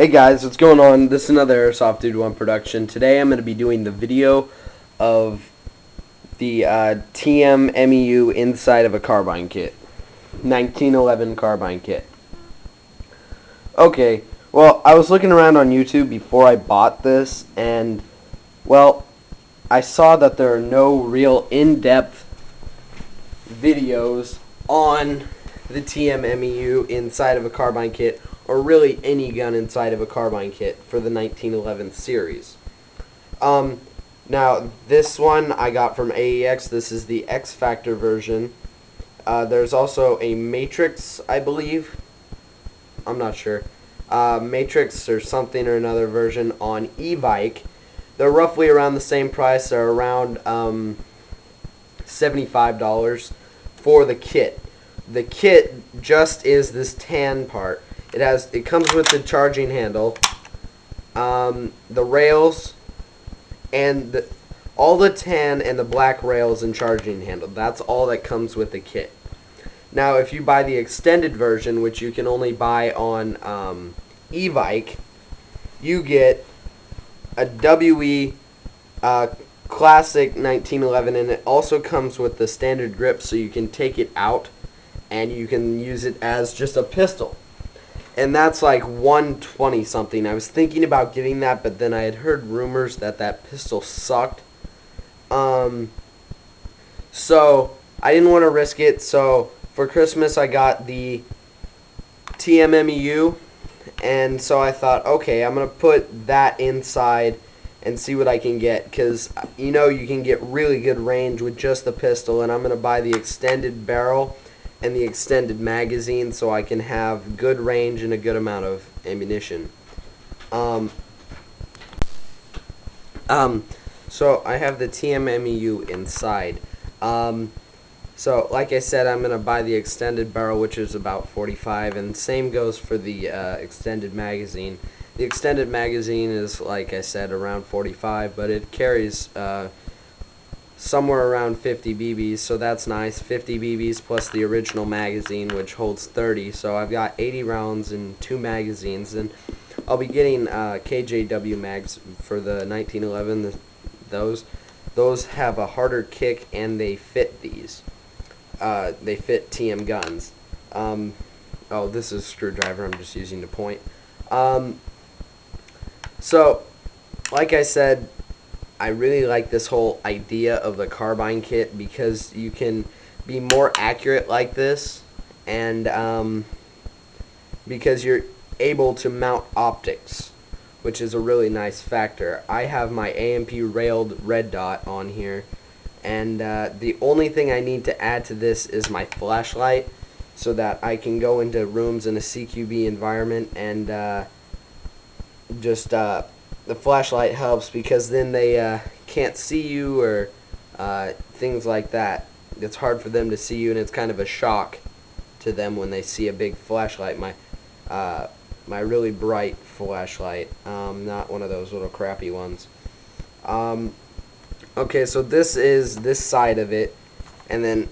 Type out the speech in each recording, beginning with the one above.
Hey guys, what's going on? This is another Airsoft Dude 1 production. Today I'm going to be doing the video of the TM MEU inside of a Carbine kit. 1911 Carbine kit. Okay, well, I was looking around on YouTube before I bought this, and, well, I saw that there are no real in-depth videos on the TM MEU inside of a Carbine kit, or really any gun inside of a Carbine kit for the 1911 series. Now, this one I got from AEX. This is the X Factor version. There's also a Matrix, I believe. I'm not sure. Matrix or something or another version on e-bike. They're roughly around the same price. They're around $75 for the kit. The kit just is this tan part. It comes with the charging handle, the rails, and all the tan and the black rails and charging handle. That's all that comes with the kit. Now, if you buy the extended version, which you can only buy on e-bike, you get a WE Classic 1911, and it also comes with the standard grip, so you can take it out and you can use it as just a pistol. And that's like $120 something. I was thinking about getting that, but then I had heard rumors that that pistol sucked. So I didn't want to risk it. So for Christmas I got the TMMEU, and so I thought, okay, I'm gonna put that inside and see what I can get, because you know you can get really good range with just the pistol, and I'm gonna buy the extended barrel and the extended magazine so I can have good range and a good amount of ammunition. So I have the TMMEU inside. So like I said, I'm gonna buy the extended barrel, which is about $45, and same goes for the extended magazine. The extended magazine is, like I said, around $45, but it carries somewhere around 50 BBs, so that's nice. 50 BBs plus the original magazine, which holds 30, so I've got 80 rounds in 2 magazines, and I'll be getting KJW mags for the 1911. Those have a harder kick, and they fit these. They fit TM guns. Oh, this is a screwdriver. I'm just using to point. So, like I said, I really like this whole idea of the Carbine kit because you can be more accurate like this, and because you're able to mount optics, which is a really nice factor. I have my AMP railed red dot on here, and the only thing I need to add to this is my flashlight, so that I can go into rooms in a CQB environment, and the flashlight helps because then they can't see you, or things like that. It's hard for them to see you, and it's kind of a shock to them when they see a big flashlight. My really bright flashlight, not one of those little crappy ones. Okay, so this is this side of it, and then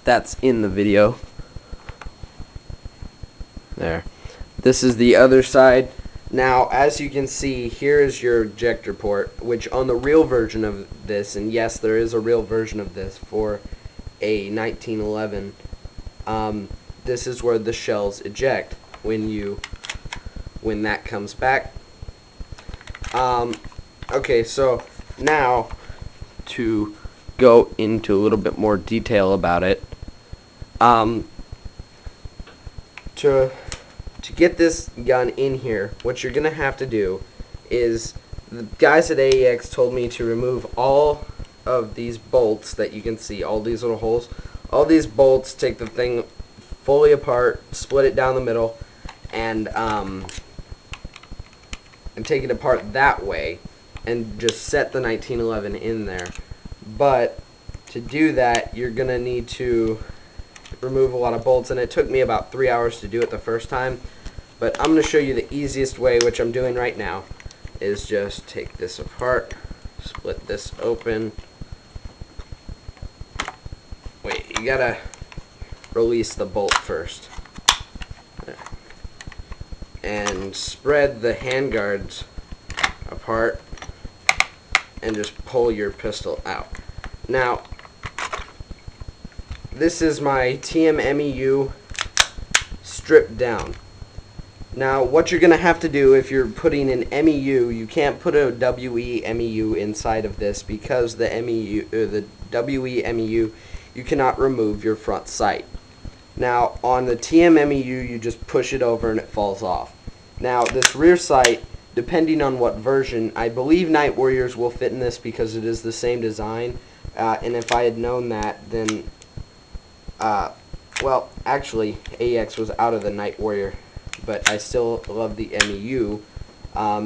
that's in the video. There. This is the other side. Now, as you can see, here is your ejector port, which on the real version of this, and yes, there is a real version of this for a 1911, this is where the shells eject when that comes back. Okay, so now to go into a little bit more detail about it, to get this gun in here, what you're gonna have to do is, the guys at AEX told me to remove all of these bolts that you can see, all these little holes, all these bolts, take the thing fully apart, split it down the middle, and take it apart that way, and just set the 1911 in there. But to do that, you're gonna need to remove a lot of bolts, and it took me about 3 hours to do it the first time. But I'm going to show you the easiest way, which I'm doing right now, is just take this apart, split this open. Wait, you gotta release the bolt first. There. and spread the handguards apart and just pull your pistol out. Now, this is my MEU stripped down. Now, what you're going to have to do if you're putting an MEU, you can't put a MEU inside of this because the MEU, you cannot remove your front sight. Now, on the MEU, you just push it over and it falls off. Now, this rear sight, depending on what version, I believe Night Warriors will fit in this because it is the same design. And if I had known that, then, well, actually, AEX was out of the Night Warrior, but I still love the MEU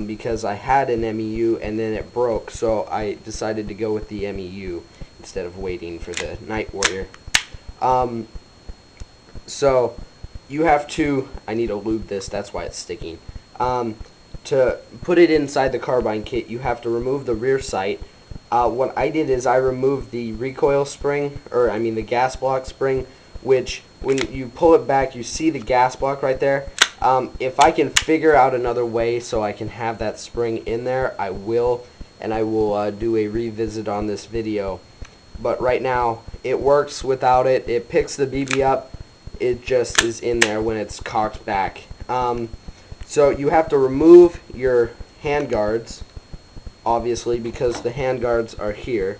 because I had an MEU and then it broke, so I decided to go with the MEU instead of waiting for the Night Warrior. So you have to, I need to lube this, that's why it's sticking. To put it inside the Carbine kit, you have to remove the rear sight. What I did is I removed the recoil spring, or I mean the gas block spring, which when you pull it back, you see the gas block right there. If I can figure out another way so I can have that spring in there, I will, and I will do a revisit on this video. But right now, it works without it. It picks the BB up. It just is in there when it's cocked back. So you have to remove your handguards, obviously, because the handguards are here,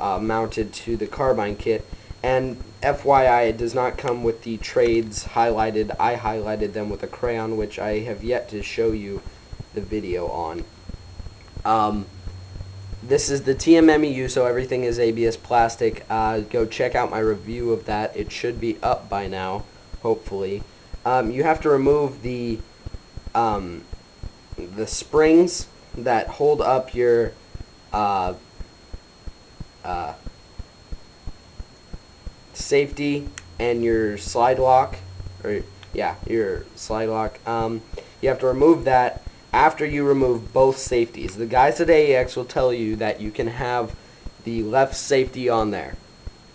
mounted to the Carbine kit. And FYI, it does not come with the trades highlighted. I highlighted them with a crayon, which I have yet to show you the video on. This is the MEU, so everything is ABS plastic. Go check out my review of that. It should be up by now, hopefully. You have to remove the springs that hold up your safety and your slide lock, or yeah, your slide lock. You have to remove that after you remove both safeties. The guys at AEX will tell you that you can have the left safety on there.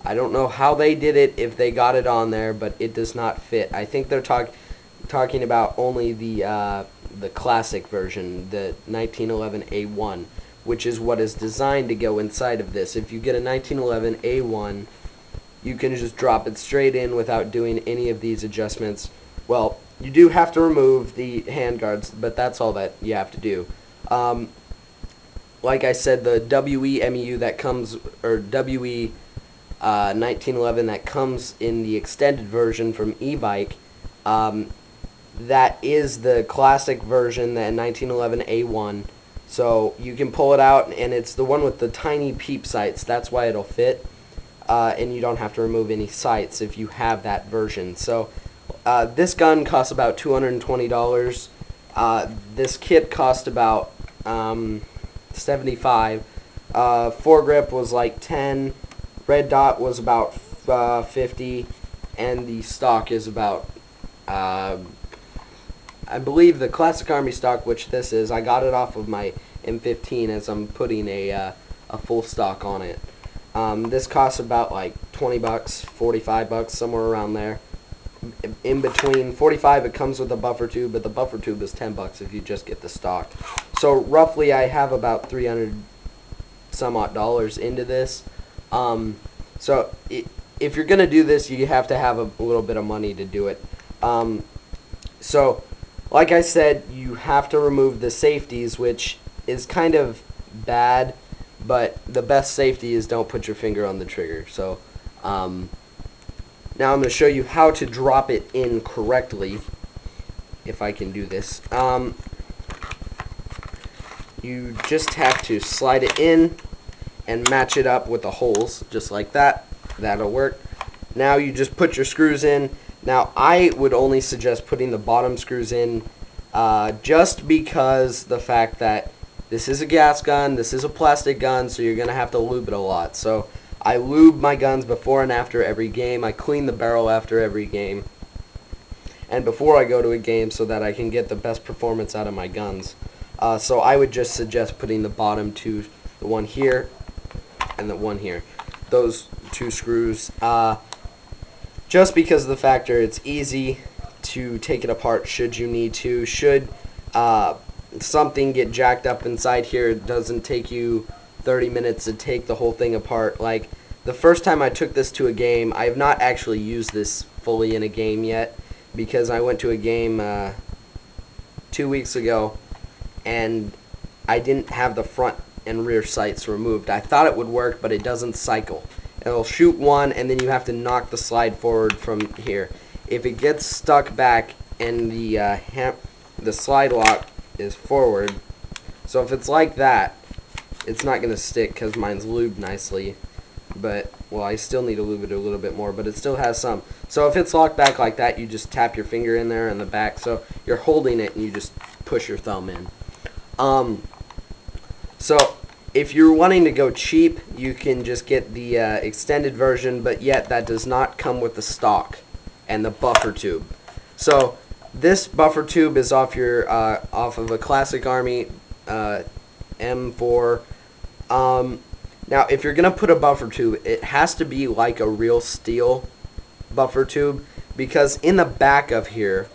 I don't know how they did it, if they got it on there, but it does not fit. I think they're talking about only the classic version, the 1911A1, which is what is designed to go inside of this. If you get a 1911A1, you can just drop it straight in without doing any of these adjustments. Well, you do have to remove the handguards, but that's all that you have to do. Like I said, the MEU that comes, or WE 1911 that comes in the extended version from e-bike, that is the classic version, the 1911A1. So you can pull it out, and it's the one with the tiny peep sights. That's why it'll fit. And you don't have to remove any sights if you have that version. So this gun costs about $220. This kit cost about $75. Foregrip was like $10. Red dot was about $50, and the stock is about I believe the Classic Army stock, which this is. I got it off of my M15 as I'm putting a full stock on it. This costs about like 20 bucks, 45 bucks, somewhere around there. In between 45, it comes with a buffer tube, but the buffer tube is 10 bucks if you just get the stock. So roughly, I have about 300 some odd dollars into this. So if you're gonna do this, you have to have a little bit of money to do it. So like I said, you have to remove the safeties, which is kind of bad. But the best safety is don't put your finger on the trigger. So now I'm going to show you how to drop it in correctly, if I can do this. You just have to slide it in and match it up with the holes, just like that. That'll work. Now you just put your screws in. Now I would only suggest putting the bottom screws in just because the fact that this is a gas gun, this is a plastic gun, so you're going to have to lube it a lot. So I lube my guns before and after every game. I clean the barrel after every game. And before I go to a game so that I can get the best performance out of my guns. So I would just suggest putting the bottom two, the one here and the one here. Those two screws. Just because of the factor it's easy to take it apart should you need to. Should something get jacked up inside here, it doesn't take you 30 minutes to take the whole thing apart. Like, the first time I took this to a game, I have not actually used this fully in a game yet, because I went to a game 2 weeks ago, and I didn't have the front and rear sights removed. I thought it would work, but it doesn't cycle. It'll shoot one, and then you have to knock the slide forward from here. If it gets stuck back and the slide lock is forward, so if it's like that, it's not going to stick because mine's lubed nicely. But, well, I still need to lube it a little bit more, but it still has some. So if it's locked back like that, you just tap your finger in there in the back. So you're holding it and you just push your thumb in. So if you're wanting to go cheap, you can just get the extended version, but yet that does not come with the stock and the buffer tube. So this buffer tube is off your off of a Classic Army M4. Now, if you're going to put a buffer tube, it has to be like a real steel buffer tube, because in the back of here,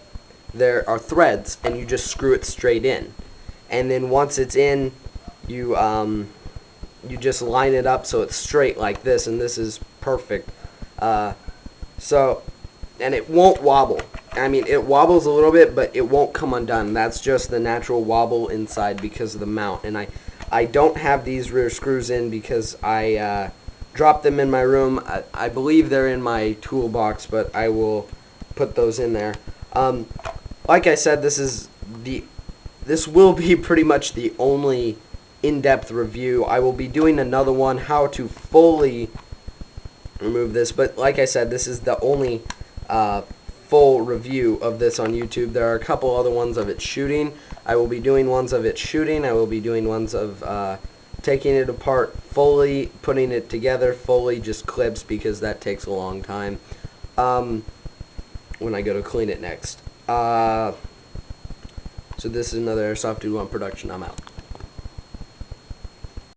there are threads, and you just screw it straight in. And then once it's in, you just line it up so it's straight like this, and this is perfect. And it won't wobble. I mean, it wobbles a little bit, but it won't come undone. That's just the natural wobble inside because of the mount. And I don't have these rear screws in because I dropped them in my room. I believe they're in my toolbox, but I will put those in there. Like I said, this will be pretty much the only in-depth review. I will be doing another one, how to fully remove this, but like I said, this is the only full review of this on YouTube. There are a couple other ones of it shooting. I will be doing ones of it shooting. I will be doing ones of taking it apart fully, putting it together fully, just clips, because that takes a long time when I go to clean it next. So this is another Airsoft Dude 1 production. I'm out.